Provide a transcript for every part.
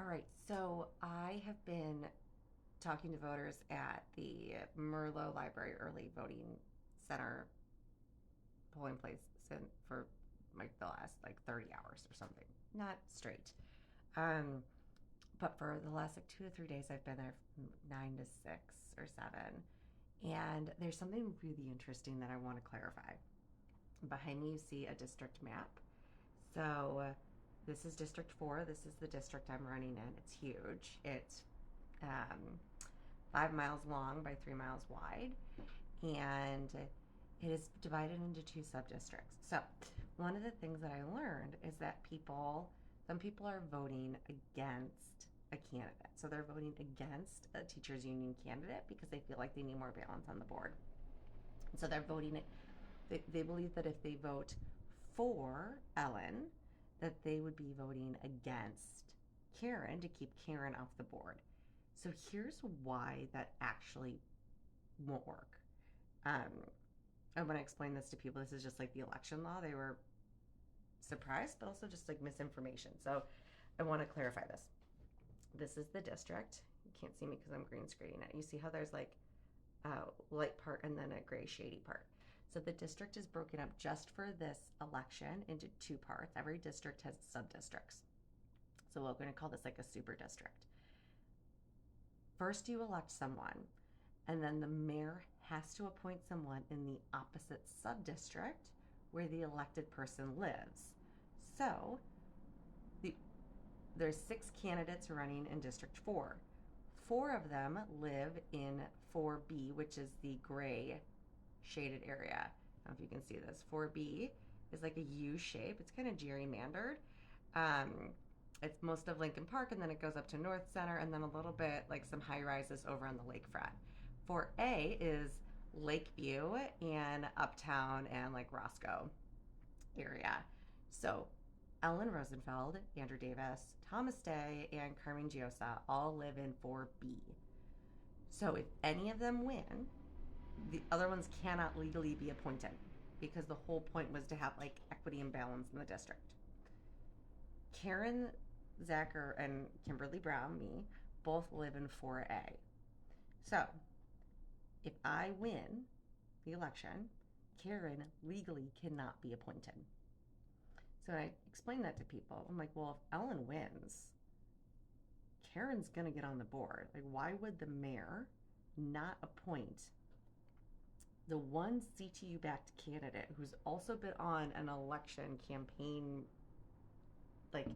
All right, so I have been talking to voters at the Merlot Library Early Voting Center polling place for like the last like 30 hours or something. Not straight. Um, but for the last like 2 to 3 days, I've been there from 9 to 6 or 7. And there's something really interesting that I want to clarify. Behind me, you see a district map. So this is District 4. This is the district I'm running in. It's huge. It's um, 5 miles long by 3 miles wide, and it is divided into two sub-districts. So one of the things that I learned is that some people are voting against a candidate. So they're voting against a teachers union candidate because they feel like they need more balance on the board. So they're voting, they believe that if they vote for Ellen, that they would be voting against Karen to keep Karen off the board. So here's why that actually won't work. Um, and when I explain this to people, this is just like the election law. They were surprised, but also just like misinformation. So I want to clarify this. This is the district. You can't see me because I'm green screening it. You see how there's like a light part and then a gray shady part. So the district is broken up just for this election into two parts. Every district has sub-districts. So we're going to call this like a super district. First, you elect someone, and then the mayor has to appoint someone in the opposite sub-district where the elected person lives. So the, there's 6 candidates running in District 4. 4 of them live in 4B, which is the gray shaded area. I don't know if you can see this. 4B is like a U shape. It's kind of gerrymandered. Um, it's most of Lincoln Park, and then it goes up to North Center, and then a little bit like some high rises over on the lakefront. 4A is Lakeview and Uptown and like Roscoe area. So Ellen Rosenfeld, Andrew Davis, Thomas Day, and Carmen Giosa all live in 4B. So if any of them win, the other ones cannot legally be appointed because the whole point was to have like equity and balance in the district. Karen Zacher and Kimberly Brown, me, both live in 4A. So if I win the election, Karen legally cannot be appointed. So I explained that to people. I'm like, well, if Ellen wins, Karen's going to get on the board. Like, why would the mayor not appoint the one CTU backed candidate who's also been on an election campaign like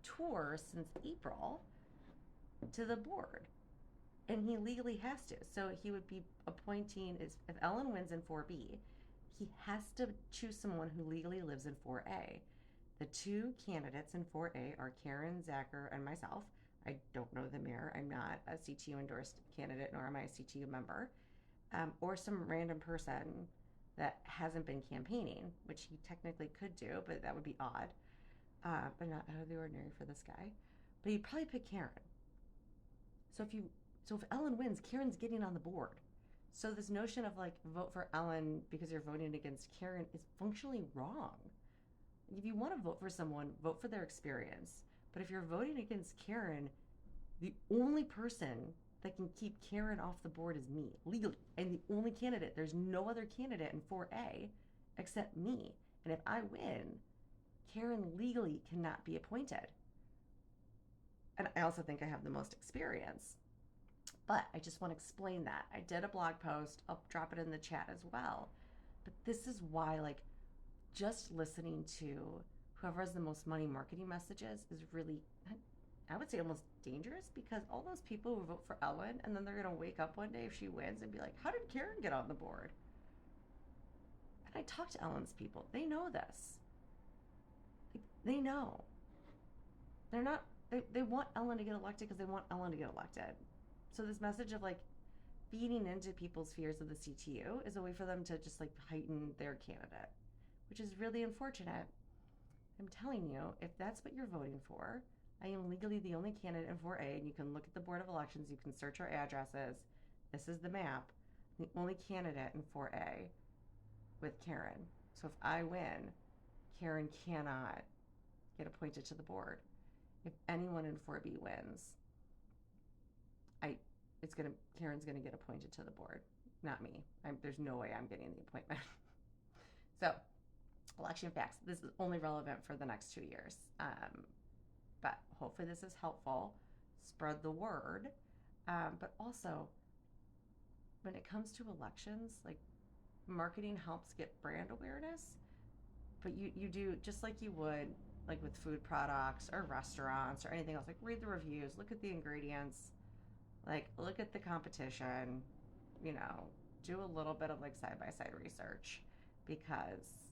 tour since April to the board? And he legally has to. So he would be appointing, if Ellen wins in 4B, he has to choose someone who legally lives in 4A. The two candidates in 4A are Karen Zacher and myself. I don't know the mayor. I'm not a CTU endorsed candidate, nor am I a CTU member. Or some random person that hasn't been campaigning, which he technically could do, but that would be odd. But not out of the ordinary for this guy. But he'd probably pick Karen. So if Ellen wins, Karen's getting on the board. So this notion of like vote for Ellen because you're voting against Karen is functionally wrong. If you want to vote for someone, vote for their experience. But if you're voting against Karen, the only person that can keep Karen off the board is me, legally. And the only candidate, there's no other candidate in 4A except me. And if I win, Karen legally cannot be appointed. And I also think I have the most experience. But I just want to explain that. I did a blog post, I'll drop it in the chat as well. But this is why, like, just listening to whoever has the most money marketing messages is really, I would say, almost dangerous, because all those people who vote for Ellen and then they're going to wake up one day if she wins and be like, how did Karen get on the board? And I talked to Ellen's people. They know this. Like, they know. They're not, they want Ellen to get elected because they want Ellen to get elected. So this message of like feeding into people's fears of the CTU is a way for them to just like heighten their candidate, which is really unfortunate. I'm telling you, if that's what you're voting for, I am legally the only candidate in 4A, and you can look at the Board of Elections, you can search our addresses. This is the map. I'm the only candidate in 4A with Karen. So if I win, Karen cannot get appointed to the board. if anyone in 4B wins, I it's gonna Karen's gonna get appointed to the board, not me. There's no way I'm getting the appointment. So, election facts. This is only relevant for the next 2 years, but hopefully this is helpful. Spread the word, but also when it comes to elections, like marketing helps get brand awareness, but you do just like you would like with food products or restaurants or anything else. Like read the reviews, look at the ingredients, like look at the competition, you know, do a little bit of like side by side research because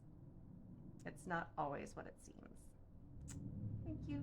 it's not always what it seems. Thank you.